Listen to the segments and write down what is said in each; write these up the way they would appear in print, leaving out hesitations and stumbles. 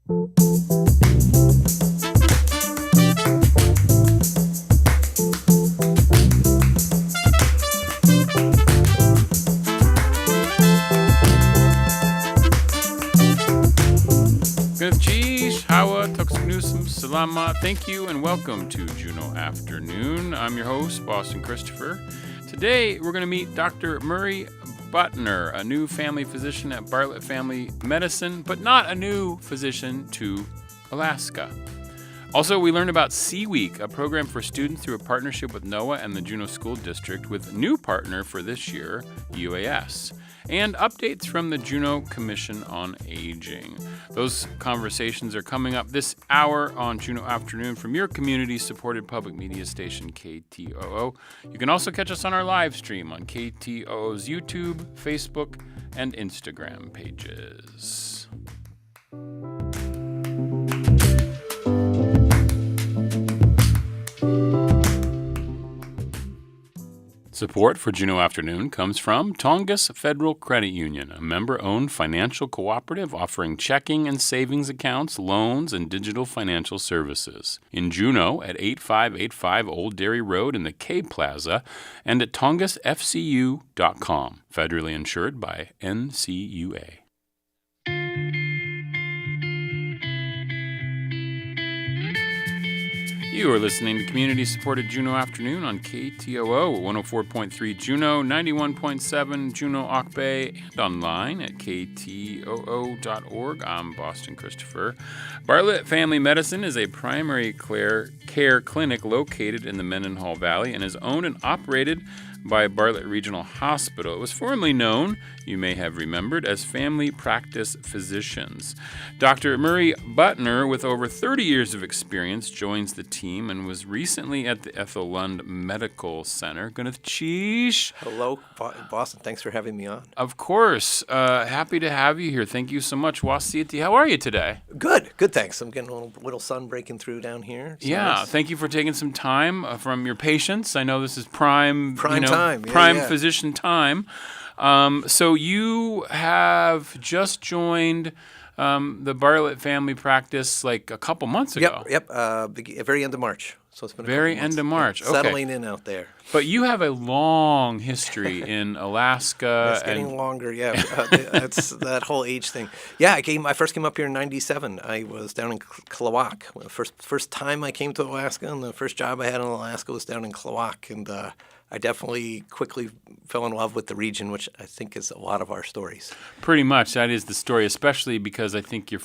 Salama. Thank you and welcome to Juneau Afternoon. I'm your host, Boston Christopher. Today we're going to meet Dr. Murray Buttner, a new family physician at Bartlett Family Medicine, but not a new physician to Alaska. Also, we learned about Sea Week, a program for students through a partnership with NOAA and the Juneau School District with new partner for this year, UAS. And updates from the Juneau Commission on Aging. Those conversations are coming up this hour on Juneau Afternoon from your community-supported public media station, KTOO. You can also catch us on our live stream on KTOO's YouTube, Facebook, and Instagram pages. Support for Juneau Afternoon comes from Tongass Federal Credit Union, a member-owned financial cooperative offering checking and savings accounts, loans, and digital financial services. In Juneau at 8585 Old Dairy Road in the K Plaza and at tongassfcu.com. Federally insured by NCUA. You are listening to community-supported Juneau Afternoon on KTOO, 104.3 Juneau, 91.7 Juneau Auk Bay, and online at ktoo.org. I'm Boston Christopher. Bartlett Family Medicine is a primary care clinic located in the Mendenhall Valley and is owned and operated by Bartlett Regional Hospital. It was formerly known, you may have remembered, as Family Practice Physicians. Dr. Murray Buttner, with over 30 years of experience, joins the team and was recently at the Ethel Lund Medical Center. Gwyneth Cheesh. Hello, Boston. Thanks for having me on. Of course. Happy to have you here. Thank you so much. Wasiti, how are you today? Good, thanks. I'm getting a little sun breaking through down here. It's nice. Thank you for taking some time from your patients. I know this is prime time. Physician time. So you have just joined the Bartlett Family Practice like a couple months ago. Yep. Very end of March. So it's been very end of March. Okay. Settling in out there. But you have a long history in Alaska. It's getting longer. Yeah, that's that whole age thing. Yeah, I first came up here in '97. I was down in Klawock. First time I came to Alaska, and the first job I had in Alaska was down in Klawock, and I definitely quickly fell in love with the region, which I think is a lot of our stories. Pretty much. That is the story, especially because I think you're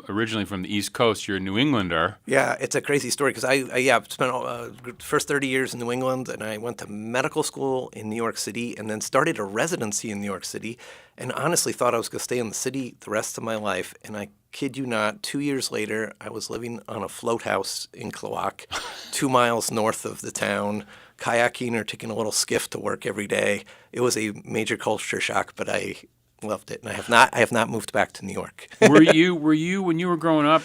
originally from the East Coast. You're a New Englander. Yeah, it's a crazy story because I spent the first 30 years in New England, and I went to medical school in New York City and then started a residency in New York City and honestly thought I was going to stay in the city the rest of my life. And I kid you not, 2 years later, I was living on a float house in Klawock, 2 miles north of the town, kayaking or taking a little skiff to work every day. It was a major culture shock, but I loved it, and I have not moved back to New York. Were you when you were growing up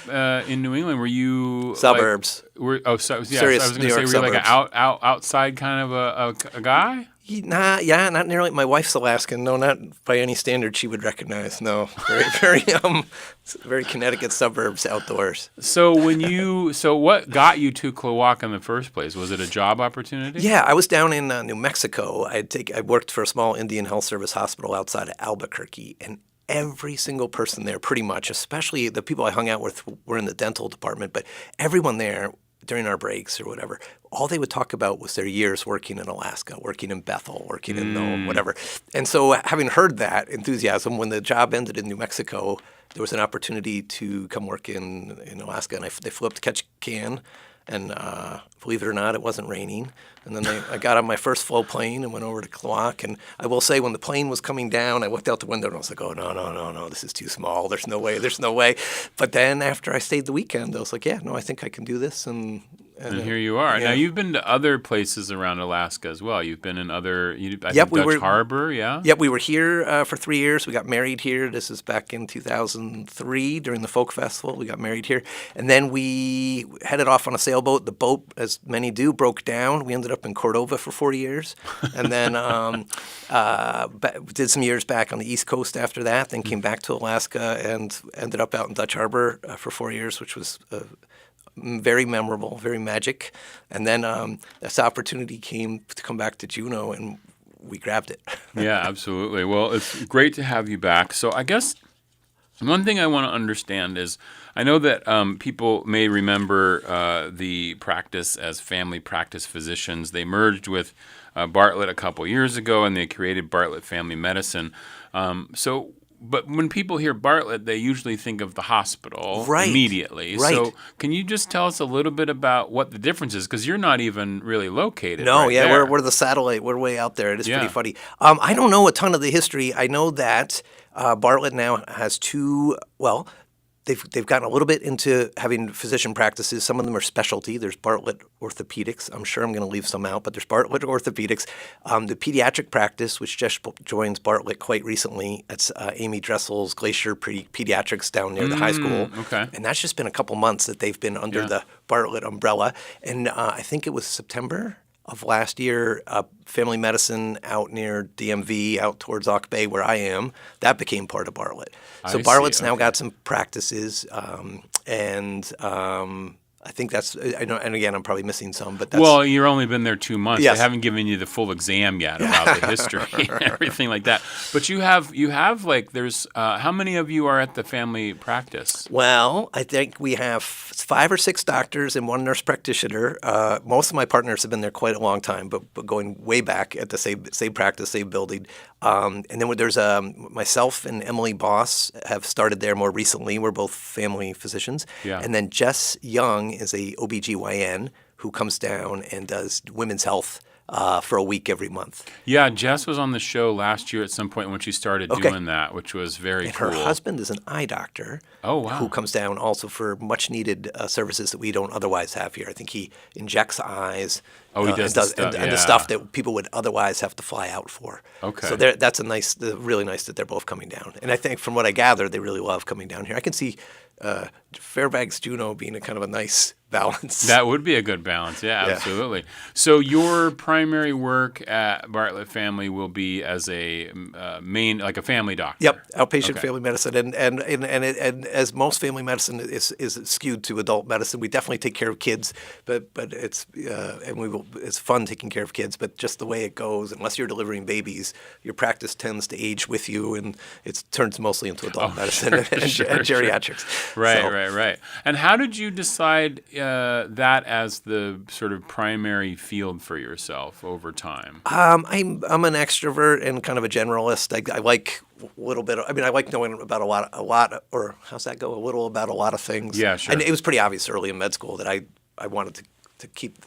in New England? Were you suburbs? Serious I was going to say, were you like an outside kind of a guy? Not nearly. My wife's Alaskan. No, not by any standard she would recognize. No, very Connecticut suburbs, outdoors. So what got you to Klawock in the first place? Was it a job opportunity? Yeah, I was down in New Mexico. I worked for a small Indian Health Service hospital outside of Albuquerque, and every single person there, pretty much, especially the people I hung out with, were in the dental department, but everyone there, during our breaks or whatever, all they would talk about was their years working in Alaska, working in Bethel, working in whatever. And so having heard that enthusiasm, when the job ended in New Mexico, there was an opportunity to come work in Alaska. And they flew up to Ketchikan, and believe it or not, it wasn't raining. And then I got on my first flow plane and went over to Klawock. And I will say, when the plane was coming down, I looked out the window and I was like, oh, no, this is too small. There's no way. But then after I stayed the weekend, I was like, yeah, no, I think I can do this. And And here you are. Yeah. Now, you've been to other places around Alaska as well. You've been in other, I Yep, think Dutch Harbor, yeah? Yep, we were here for 3 years. We got married here. This is back in 2003 during the Folk Festival. We got married here. And then we headed off on a sailboat. The boat, as many do, broke down. We ended up in Cordova for 4 years. And then did some years back on the East Coast after that, then came back to Alaska and ended up out in Dutch Harbor for 4 years, which was very memorable, very magic. And then this opportunity came to come back to Juneau, and we grabbed it. Yeah, absolutely. Well, it's great to have you back. So I guess one thing I want to understand is I know that people may remember the practice as family practice physicians. They merged with Bartlett a couple years ago, and they created Bartlett Family Medicine. But when people hear Bartlett, they usually think of the hospital immediately. Right. So can you just tell us a little bit about what the difference is? Because you're not even really located No, there. we're the satellite. We're way out there. It is pretty funny. I don't know a ton of the history. I know that Bartlett now has two, well, they've gotten a little bit into having physician practices. Some of them are specialty. There's Bartlett Orthopedics. I'm sure I'm going to leave some out, but there's Bartlett Orthopedics. The pediatric practice, which just joins Bartlett quite recently, that's Amy Dressel's Glacier Pediatrics down near the high school. Okay. And that's just been a couple months that they've been under the Bartlett umbrella. And I think it was September of last year, family medicine out near DMV, out towards Auk Bay where I am, that became part of Bartlett. So Bartlett's now got some practices, and I think that's, I know, and again, I'm probably missing some, but that's... Well, you've only been there 2 months. Yes. They haven't given you the full exam yet about the history and everything like that. But you have like, there's, how many of you are at the family practice? Well, I think we have 5 or 6 doctors and 1 nurse practitioner. Most of my partners have been there quite a long time, but going way back at the same practice, same building. And then there's myself and Emily Boss have started there more recently. We're both family physicians. Yeah. And then Jess Young is a OBGYN who comes down and does women's health for a week every month. Yeah, Jess was on the show last year at some point when she started doing that, which was very cool. Her husband is an eye doctor. Oh, wow. Who comes down also for much needed services that we don't otherwise have here. I think he injects eyes. Oh, he does and the stuff that people would otherwise have to fly out for. Okay. So that's really nice that they're both coming down. And I think from what I gather, they really love coming down here. I can see Fairbanks, Juneau being a kind of a nice balance. That would be a good balance. Yeah, absolutely. So your primary work at Bartlett Family will be as a like a family doctor. Yep, outpatient family medicine, and as most family medicine is skewed to adult medicine, we definitely take care of kids, but it's it's fun taking care of kids. But just the way it goes, unless you're delivering babies, your practice tends to age with you, and it turns mostly into adult medicine and geriatrics. Right. And how did you decide that as the sort of primary field for yourself over time? I'm an extrovert and kind of a generalist. I like a little bit. I like knowing about a lot, or how's that go? A little about a lot of things. Yeah, sure. And it was pretty obvious early in med school that I wanted to keep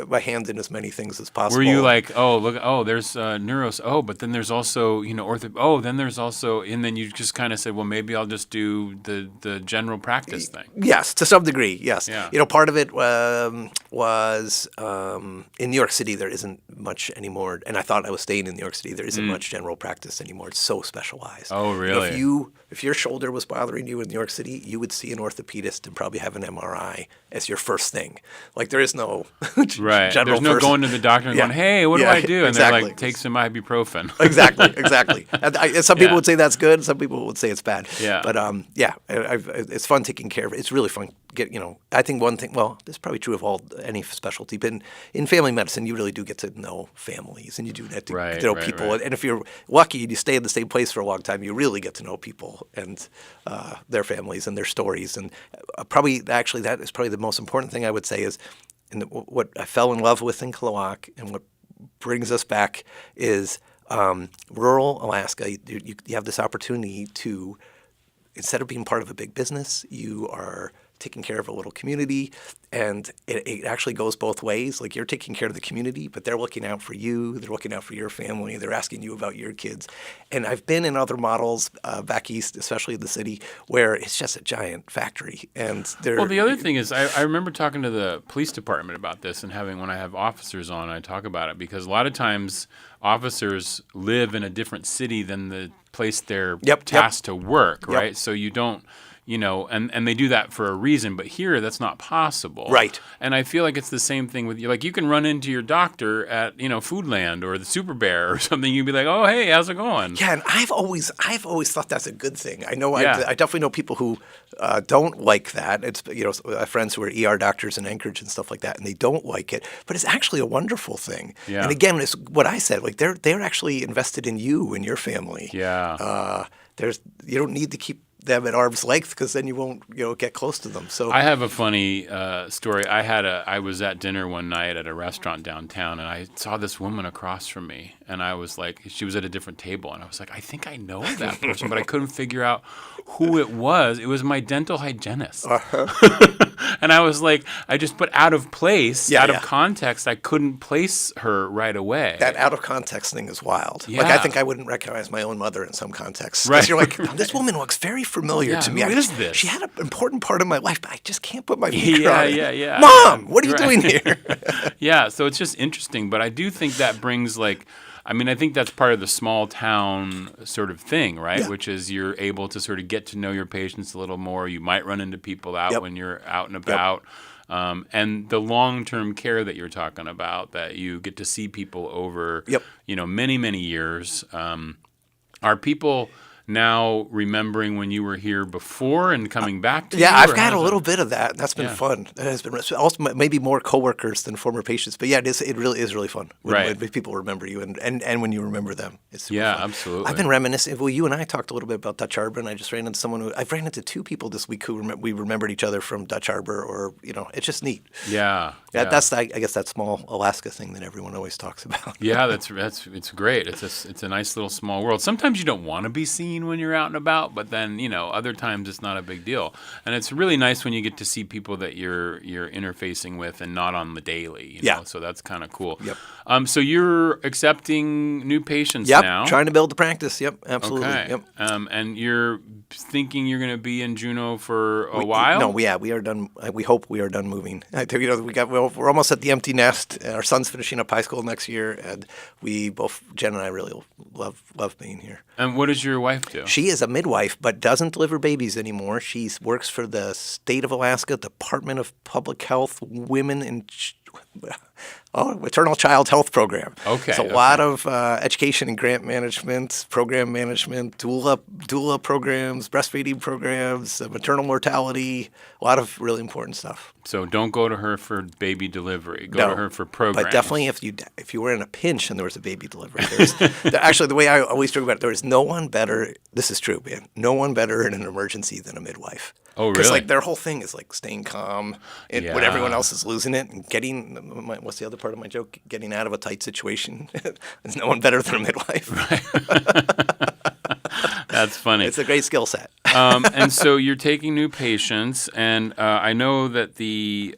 my hand in as many things as possible. Were you like, there's neuros, but then there's also, ortho, then there's also, and then you just kind of said, well, maybe I'll just do the general practice thing. Yes, to some degree, yes. Yeah. Part of it was in New York City there isn't much anymore, and I thought I was staying in New York City. There isn't much general practice anymore. It's so specialized. Oh, really? If your shoulder was bothering you in New York City, you would see an orthopedist and probably have an MRI as your first thing. Like there is no right. general There's no going to the doctor and going, hey, what do I do? And exactly. they're like, take some ibuprofen. Exactly. And some people would say that's good. Some people would say it's bad. Yeah. But it's fun taking care of it. It's really fun. I think one thing. Well, this is probably true of any specialty, but in family medicine, you really do get to know families, and you do get to know people. Right. And if you're lucky and you stay in the same place for a long time, you really get to know people and their families and their stories. And probably that is probably the most important thing I would say is, what I fell in love with in Kilowog, and what brings us back is rural Alaska. You have this opportunity to, instead of being part of a big business, you are taking care of a little community, and it actually goes both ways. Like, you're taking care of the community, but they're looking out for you. They're looking out for your family. They're asking you about your kids. And I've been in other models back east, especially in the city, where it's just a giant factory. And well, the other thing is, I remember talking to the police department about this, and when I have officers on, I talk about it, because a lot of times officers live in a different city than the place they're tasked to work, right? So you don't, and they do that for a reason, but here that's not possible. Right. And I feel like it's the same thing with you. Like, you can run into your doctor at, Foodland or the Super Bear or something. You'd be like, oh, hey, how's it going? Yeah, and I've always thought that's a good thing. I know I definitely know people who don't like that. It's, I have friends who are ER doctors in Anchorage and stuff like that, and they don't like it. But it's actually a wonderful thing. Yeah. And again, it's what I said. Like, they're actually invested in you and your family. Yeah. You don't need to keep them at arm's length, because then you won't get close to them. So I have a funny story. I was at dinner one night at a restaurant downtown, and I saw this woman across from me, and I was like, she was at a different table, and I was like, I think I know that person, but I couldn't figure out who it was. It was my dental hygienist. And I was like, I just put out of place, out of context. I couldn't place her right away. That out of context thing is wild. Yeah. Like, I think I wouldn't recognize my own mother in some contexts. Right. You're like, this woman looks very familiar to me. Who is this? She had an important part of my life, but I just can't put my finger on it. Yeah. Mom, what are you doing here? Yeah, so it's just interesting. But I do think that brings, I think that's part of the small town sort of thing, right? Yeah. Which is you're able to sort of get to know your patients a little more. You might run into people out when you're out and about. And the long-term care that you're talking about, that you get to see people over, many, many years. Are people now remembering when you were here before and coming back to you? Yeah, I've got a little bit of that. That's been fun. It has been also maybe more coworkers than former patients. But yeah, it really is really fun when people remember you and when you remember them. It's super fun. Absolutely. I've been reminiscing. Well, you and I talked a little bit about Dutch Harbor, and I just ran into I've ran into two people this week who we remembered each other from Dutch Harbor, or it's just neat. Yeah. That's I guess that small Alaska thing that everyone always talks about. Yeah, it's great. It's a nice little small world. Sometimes you don't want to be seen when you're out and about, but then other times it's not a big deal. And it's really nice when you get to see people that you're interfacing with and not on the daily. You know? So that's kind of cool. Yep. So you're accepting new patients now. Yep. Trying to build the practice. Yep. Absolutely. Okay. Yep. And you're thinking you're going to be in Juneau for a while? No, we are done. We hope we are done moving. We're almost at the empty nest. Our son's finishing up high school next year, and Jen and I really love being here. And what does your wife do? She is a midwife, but doesn't deliver babies anymore. She works for the state of Alaska Department of Public Health Women and Maternal Child Health Program. Okay. It's a lot of education and grant management, program management, doula programs, breastfeeding programs, maternal mortality, a lot of really important stuff. So don't go to her for baby delivery. Go to her for programs. But definitely if you were in a pinch and there was a baby delivery. Actually, the way I always talk about it, there is no one better, this is true, man, no one better in an emergency than a midwife. Oh, really? Because their whole thing is staying calm when everyone else is losing it, and what's the other part of my joke? Getting out of a tight situation. There's no one better than a midwife. Right. That's funny. It's a great skill set. And so you're taking new patients, and I know that you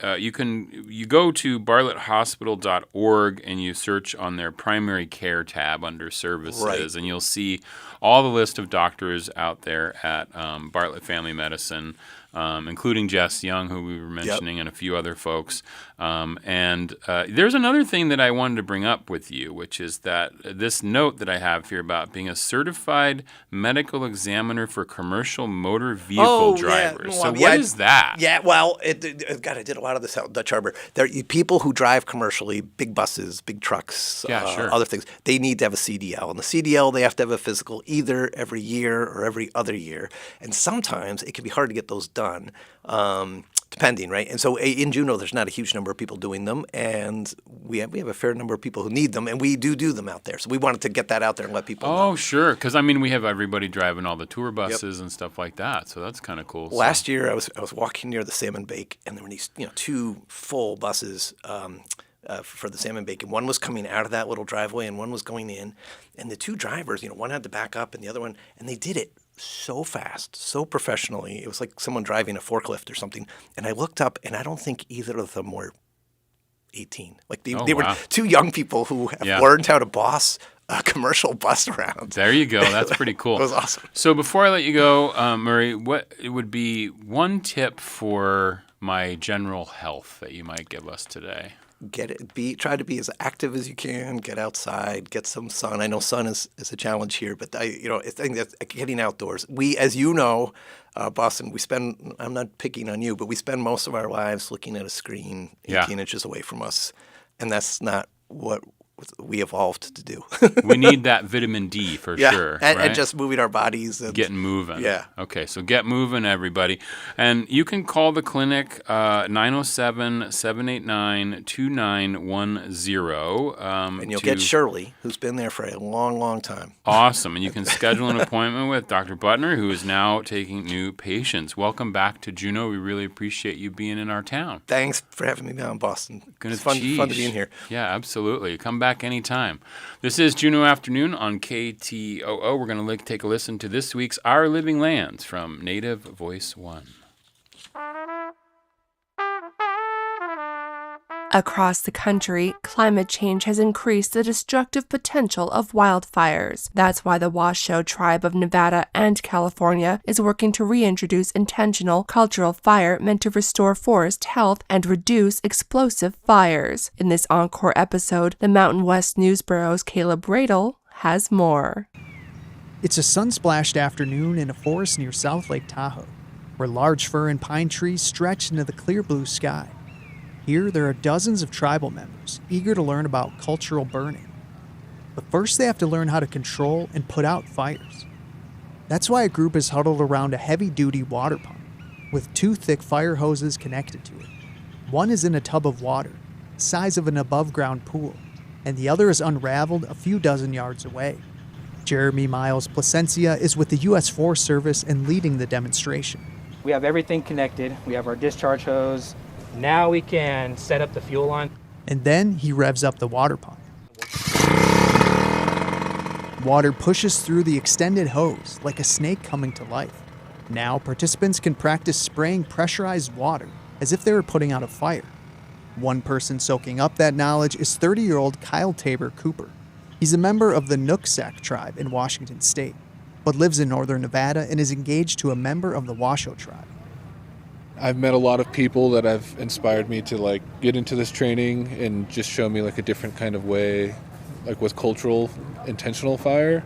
go to bartletthospital.org and you search on their primary care tab under services, and you'll see all the list of doctors out there at Bartlett Family Medicine, including Jess Young, who we were mentioning, and a few other folks. And there's another thing that I wanted to bring up with you, which is that this note that I have here about being a certified medical examiner for commercial motor vehicle drivers. Yeah. So what is that? Yeah, well, I did a lot of this out in Dutch Harbor. There are people who drive commercially, big buses, big trucks, other things. They need to have a CDL. And the CDL, they have to have a physical either every year or every other year. And sometimes it can be hard to get those done. Depending, right? And so in Juneau, there's not a huge number of people doing them, and we have a fair number of people who need them, and we do them out there. So we wanted to get that out there and let people know. Oh, sure. Because, we have everybody driving all the tour buses and stuff like that, so that's kind of cool. Last year, I was walking near the Salmon Bake, and there were these two full buses for the Salmon Bake, and one was coming out of that little driveway, and one was going in, and the two drivers, one had to back up, and the other one, and they did it so fast, so professionally. It was like someone driving a forklift or something. And I looked up, and I don't think either of them were 18. Like they were two young people who have learned how to boss a commercial bus around. There you go. That's pretty cool. It was awesome. So before I let you go, Murray, what would be one tip for my general health that you might give us today? Try to be as active as you can. Get outside, get some sun. I know sun is a challenge here, but I think that getting outdoors. We, as you know, Boston, I'm not picking on you, but we spend most of our lives looking at a screen 18 inches away from us, and that's not what we evolved to do. We need that vitamin D for sure. And just moving our bodies. And getting moving. Yeah. Okay, so get moving, everybody. And you can call the clinic 907-789-2910. And you'll get Shirley, who's been there for a long, long time. Awesome. And you can schedule an appointment with Dr. Buttner, who is now taking new patients. Welcome back to Juneau. We really appreciate you being in our town. Thanks for having me down in Boston. It's fun to be in here. Yeah, absolutely. Come back anytime. This is Juneau Afternoon on KTOO. We're going to take a listen to this week's Our Living Lands from Native Voice One. Across the country, climate change has increased the destructive potential of wildfires. That's why the Washoe Tribe of Nevada and California is working to reintroduce intentional cultural fire meant to restore forest health and reduce explosive fires. In this encore episode, the Mountain West News Bureau's Caleb Radel has more. It's a sun-splashed afternoon in a forest near South Lake Tahoe, where large fir and pine trees stretch into the clear blue sky. Here, there are dozens of tribal members eager to learn about cultural burning. But first, they have to learn how to control and put out fires. That's why a group is huddled around a heavy-duty water pump, with two thick fire hoses connected to it. One is in a tub of water, the size of an above-ground pool, and the other is unraveled a few dozen yards away. Jeremy Miles Placencia is with the U.S. Forest Service and leading the demonstration. We have everything connected. We have our discharge hose. Now we can set up the fuel line. And then he revs up the water pump. Water pushes through the extended hose like a snake coming to life. Now participants can practice spraying pressurized water as if they were putting out a fire. One person soaking up that knowledge is 30-year-old Kyle Tabor Cooper. He's a member of the Nooksack tribe in Washington state, but lives in northern Nevada and is engaged to a member of the Washoe tribe. I've met a lot of people that have inspired me to get into this training and just show me a different kind of way, with cultural intentional fire.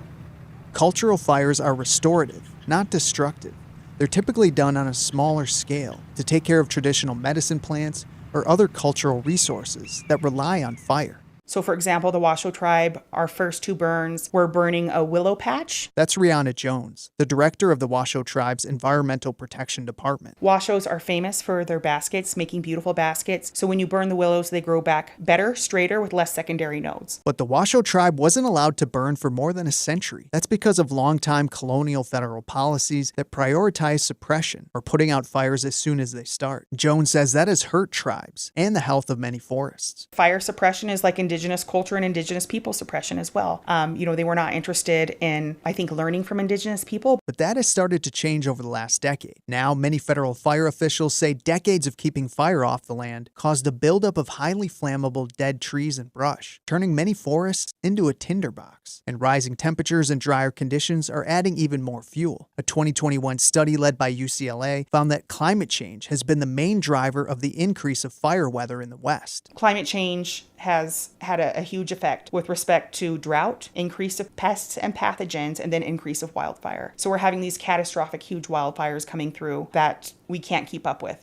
Cultural fires are restorative, not destructive. They're typically done on a smaller scale to take care of traditional medicine plants or other cultural resources that rely on fire. So, for example, the Washoe tribe, our first two burns were burning a willow patch. That's Rihanna Jones, the director of the Washoe tribe's Environmental Protection Department. Washoes are famous for their baskets, making beautiful baskets. So when you burn the willows, they grow back better, straighter, with less secondary nodes. But the Washoe tribe wasn't allowed to burn for more than a century. That's because of longtime colonial federal policies that prioritize suppression or putting out fires as soon as they start. Jones says that has hurt tribes and the health of many forests. Fire suppression is like indigenous culture and indigenous people suppression as well. They were not interested in, I think, learning from indigenous people. But that has started to change over the last decade. Now, many federal fire officials say decades of keeping fire off the land caused a buildup of highly flammable dead trees and brush, turning many forests into a tinderbox. And rising temperatures and drier conditions are adding even more fuel. A 2021 study led by UCLA found that climate change has been the main driver of the increase of fire weather in the West. Climate change has had a huge effect with respect to drought, increase of pests and pathogens, and then increase of wildfire. So we're having these catastrophic, huge wildfires coming through that we can't keep up with.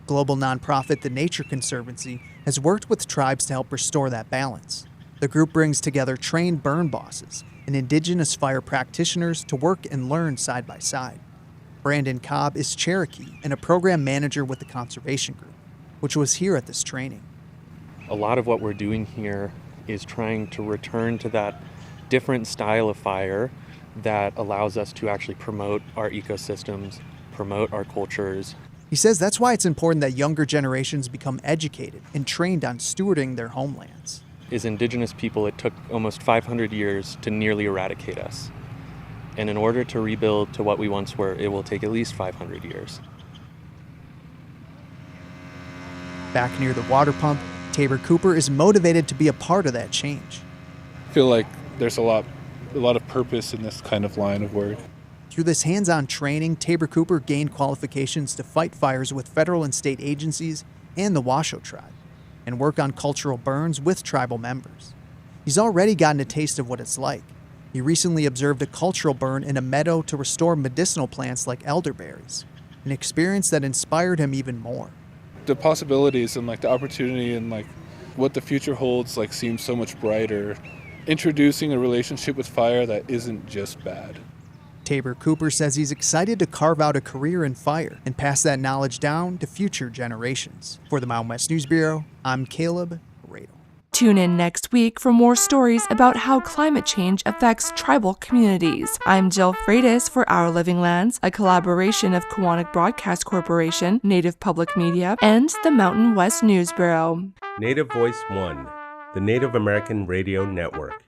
Global nonprofit The Nature Conservancy has worked with tribes to help restore that balance. The group brings together trained burn bosses and indigenous fire practitioners to work and learn side by side. Brandon Cobb is Cherokee and a program manager with the conservation group, which was here at this training. A lot of what we're doing here is trying to return to that different style of fire that allows us to actually promote our ecosystems, promote our cultures. He says that's why it's important that younger generations become educated and trained on stewarding their homelands. As indigenous people, it took almost 500 years to nearly eradicate us. And in order to rebuild to what we once were, it will take at least 500 years. Back near the water pump, Tabor Cooper is motivated to be a part of that change. I feel like there's a lot of purpose in this kind of line of work. Through this hands-on training, Tabor Cooper gained qualifications to fight fires with federal and state agencies and the Washoe tribe, and work on cultural burns with tribal members. He's already gotten a taste of what it's like. He recently observed a cultural burn in a meadow to restore medicinal plants like elderberries, an experience that inspired him even more. The possibilities and the opportunity and what the future holds seems so much brighter. Introducing a relationship with fire that isn't just bad. Tabor Cooper says he's excited to carve out a career in fire and pass that knowledge down to future generations. For the Mountain West News Bureau, I'm Caleb Radel. Tune in next week for more stories about how climate change affects tribal communities. I'm Jill Freitas for Our Living Lands, a collaboration of Kiwanis Broadcast Corporation, Native Public Media, and the Mountain West News Bureau. Native Voice One, the Native American Radio Network.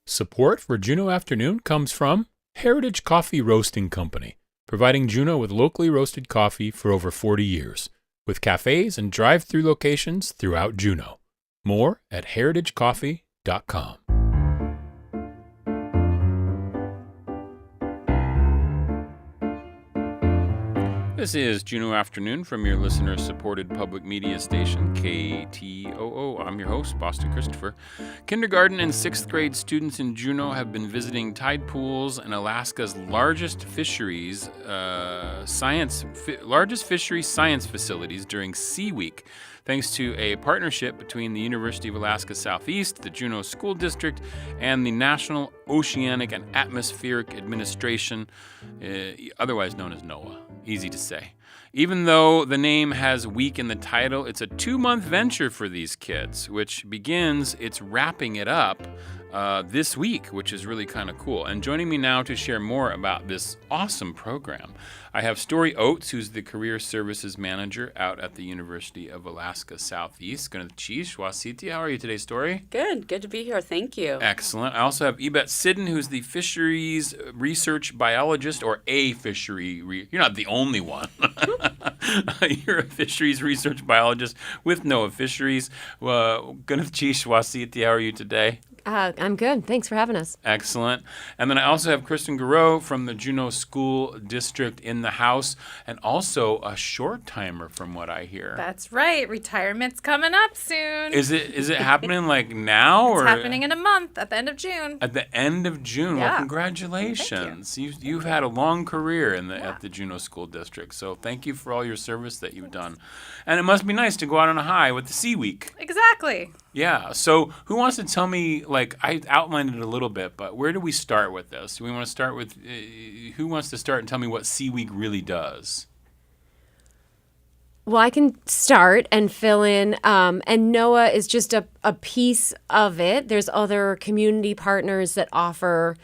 Support for Juneau Afternoon comes from Heritage Coffee Roasting Company, providing Juneau with locally roasted coffee for over 40 years, with cafes and drive-through locations throughout Juneau. More at heritagecoffee.com. This is Juneau Afternoon from your listener-supported public media station, KTOO. I'm your host, Boston Christopher. Kindergarten and 6th grade students in Juneau have been visiting tide pools and Alaska's largest fishery science facilities during Sea Week, thanks to a partnership between the University of Alaska Southeast, the Juneau School District, and the National Oceanic and Atmospheric Administration, otherwise known as NOAA. Easy to say. Even though the name has week in the title, it's a 2-month venture for these kids, which begins its wrapping it up this week, which is really kind of cool. And joining me now to share more about this awesome program, I have Story Oates, who's the Career Services Manager out at the University of Alaska Southeast. How are you today, Story? Good to be here. Thank you. Excellent. I also have Ebet Sidden, who's the Fisheries Research Biologist, or a fishery. You're not the only one. You're a Fisheries Research Biologist with NOAA Fisheries. How are you today? I'm good. Thanks for having us. Excellent. And then I also have Kristen Garreau from the Juneau School District in the house, and also a short timer from what I hear. That's right. Retirement's coming up soon. Is it happening now? It's happening in a month at the end of June. At the end of June. Yeah. Well, congratulations. Thank You've had a long career at the Juneau School District. So thank you for all your service that you've done. And it must be nice to go out on a high with the Sea Week. Exactly. Yeah. So who wants to tell me, I outlined it a little bit, but where do we start with this? Do we want to start with, who wants to start and tell me what Sea Week really does? Well, I can start and fill in, and NOAA is just a piece of it. There's other community partners that offer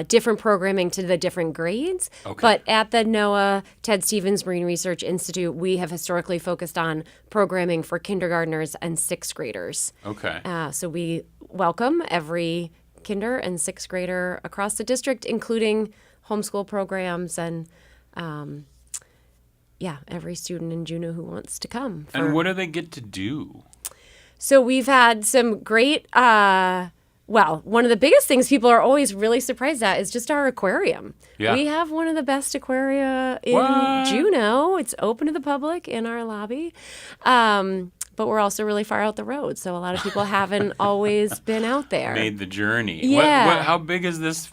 different programming to the different grades. Okay. But at the NOAA Ted Stevens Marine Research Institute, we have historically focused on programming for kindergartners and 6th graders. Okay. So we welcome every kinder and 6th grader across the district, including homeschool programs and every student in Juneau who wants to come. And what do they get to do? So we've had some great, one of the biggest things people are always really surprised at is just our aquarium. Yeah. We have one of the best aquaria in Juneau. It's open to the public in our lobby. But we're also really far out the road, so a lot of people haven't always been out there. Made the journey. Yeah. How big is this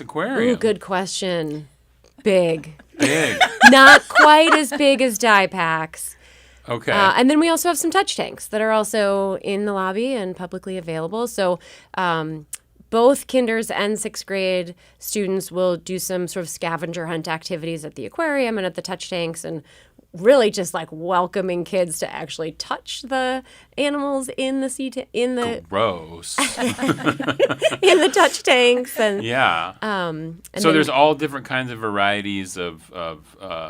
aquarium? Ooh, good question. Big. Big. Not quite as big as DiePax. Okay. And then we also have some touch tanks that are also in the lobby and publicly available. So both kinders and 6th grade students will do some sort of scavenger hunt activities at the aquarium and at the touch tanks. And really just like welcoming kids to actually touch the animals in the Gross. in the touch tanks and Yeah. And so there's all different kinds of varieties of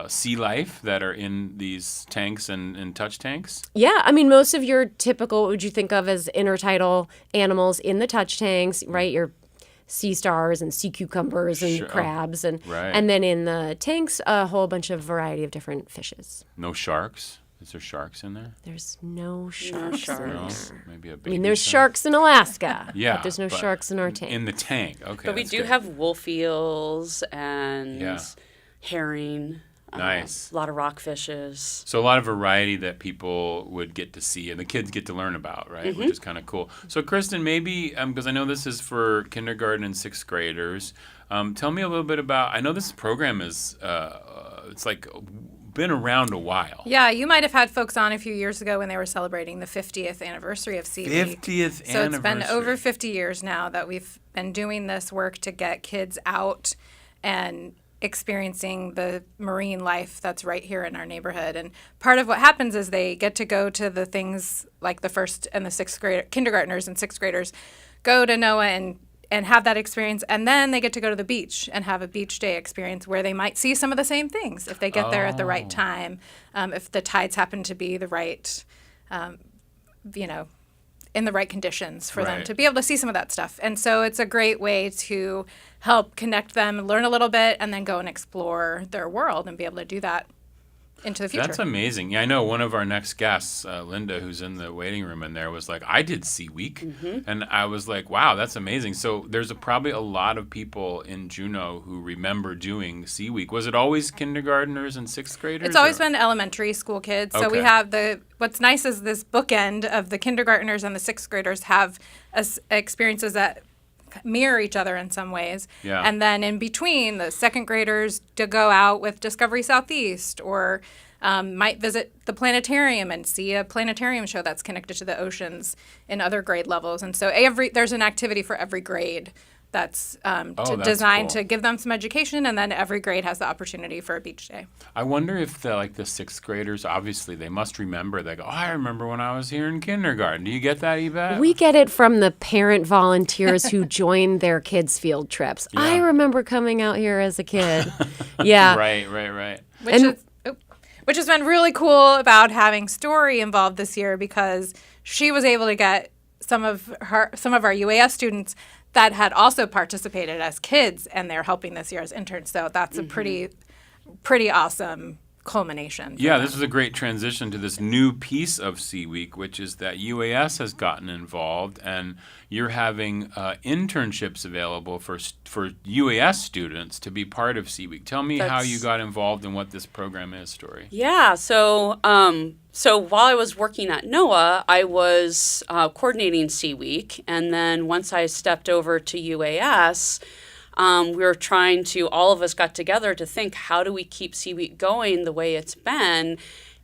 sea life that are in these tanks and touch tanks. Yeah, I mean, most of your typical, what would you think of as intertidal animals in the touch tanks, right? Your sea stars and sea cucumbers and crabs, and then in the tanks, a whole bunch of variety of different fishes. No sharks? Is there sharks in there? There's no sharks in there. Maybe a baby. I mean, there's sharks in Alaska. Yeah, but there's no sharks in our tank. In the tank, okay. But we do have wolf eels and herring. Nice. A lot of rockfishes. So a lot of variety that people would get to see and the kids get to learn about, right? Which is kind of cool. So Kristen, maybe, because I know this is for kindergarten and sixth graders, tell me a little bit about, I know this program is, it's like been around a while. Yeah, you might have had folks on a few years ago when they were celebrating the 50th anniversary of Sea Week. 50th So anniversary. it's been over 50 years now that we've been doing this work to get kids out and experiencing the marine life that's right here in our neighborhood. And part of what happens is they get to go to the things like the first and the sixth grade kindergartners and sixth graders go to NOAA and have that experience, and then they get to go to the beach and have a beach day experience where they might see some of the same things if they get there at the right time, if the tides happen to be the right, in the right conditions for them to be able to see some of that stuff. And so it's a great way to help connect them, learn a little bit, and then go and explore their world and be able to do that into the future. That's amazing. Yeah, I know one of our next guests, Linda, who's in the waiting room in there, was like, I did Sea Week. And I was like, wow, that's amazing. So there's probably a lot of people in Juneau who remember doing Sea Week. Was it always kindergartners and sixth graders? It's always been elementary school kids. So we have what's nice is this bookend of the kindergartners and the sixth graders have experiences that mirror each other in some ways. Yeah. And then in between, the second graders to go out with Discovery Southeast or might visit the planetarium and see a planetarium show that's connected to the oceans in other grade levels. And so there's an activity for every grade that's designed to give them some education, and then every grade has the opportunity for a beach day. I wonder if the sixth graders, obviously they must remember. They go, oh, I remember when I was here in kindergarten. Do you get that, Yvette? We get it from the parent volunteers who join their kids' field trips. Yeah. I remember coming out here as a kid. Yeah. Right. Which has been really cool about having Story involved this year, because she was able to get some of our UAS students that had also participated as kids, and they're helping this year as interns. So that's a pretty awesome culmination. Yeah, this is a great transition to this new piece of Sea Week, which is that UAS has gotten involved, and you're having internships available for UAS students to be part of Sea Week. Tell me how you got involved and what this program is, Story. Yeah, so while I was working at NOAA, I was coordinating Sea Week, and then once I stepped over to UAS, we were trying to, all of us got together to think, how do we keep Sea Week going the way it's been?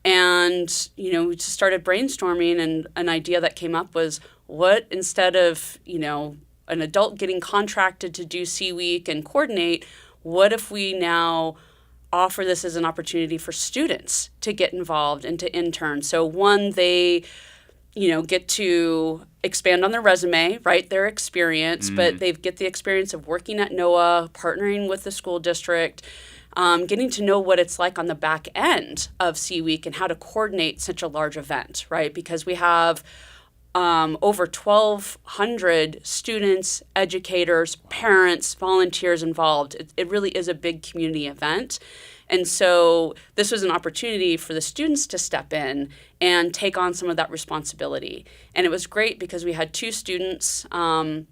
And, we just started brainstorming, and an idea that came up was, what, instead of, an adult getting contracted to do Sea Week and coordinate, what if we now offer this as an opportunity for students to get involved and to intern? So one, they get to expand on their resume, right, their experience, but they get the experience of working at NOAA, partnering with the school district, getting to know what it's like on the back end of Sea Week and how to coordinate such a large event, right? Because we have over 1,200 students, educators, parents, volunteers involved. It really is a big community event. And so this was an opportunity for the students to step in and take on some of that responsibility. And it was great because we had two students, one,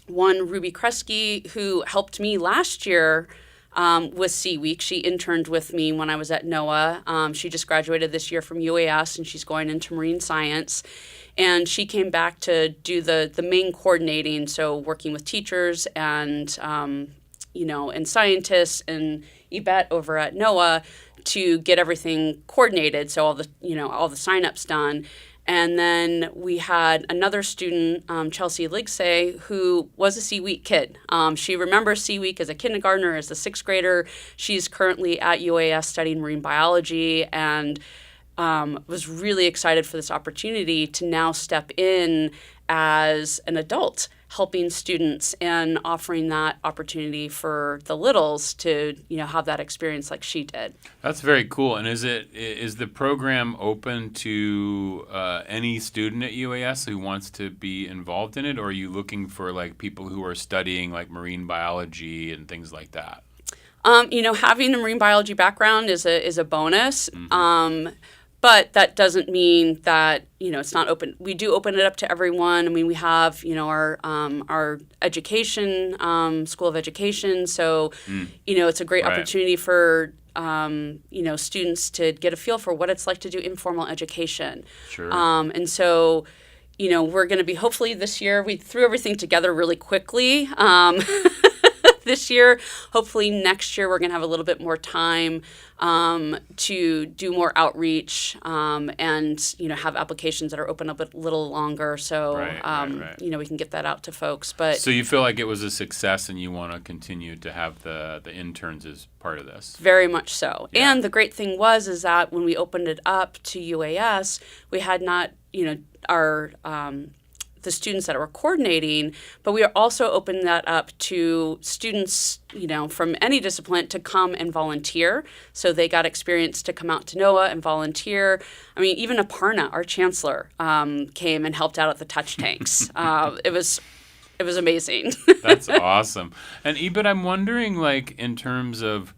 Ruby Kresge, who helped me last year with Sea Week. She interned with me when I was at NOAA. She just graduated this year from UAS, and she's going into marine science. And she came back to do the main coordinating, so working with teachers and and scientists and Yvette over at NOAA to get everything coordinated, so all the signups done. And then we had another student, Chelsea Ligsay, who was a Sea Week kid. She remembers Sea Week as a kindergartner, as a 6th grader. She's currently at UAS studying marine biology and was really excited for this opportunity to now step in as an adult, helping students and offering that opportunity for the littles to, have that experience like she did. That's very cool. And is the program open to any student at UAS who wants to be involved in it, or are you looking for like people who are studying like marine biology and things like that? Having a marine biology background is a bonus. Mm-hmm. But that doesn't mean that, it's not open. We do open it up to everyone. I mean, we have, our education, School of Education. So, it's a great opportunity for, students to get a feel for what it's like to do informal education. Sure. And so, we're going to be, hopefully this year, we threw everything together really quickly. This year, hopefully next year, we're going to have a little bit more time to do more outreach and have applications that are open up a little longer, so we can get that out to folks. But so you feel like it was a success, and you want to continue to have the interns as part of this? Very much so. Yeah. And the great thing is that when we opened it up to UAS, we had not our the students that were coordinating, but we are also opening that up to students, from any discipline to come and volunteer. So they got experience to come out to NOAA and volunteer. I mean, even Aparna, our chancellor, came and helped out at the touch tanks. It was amazing. That's awesome. And Ebert, I'm wondering, like, in terms of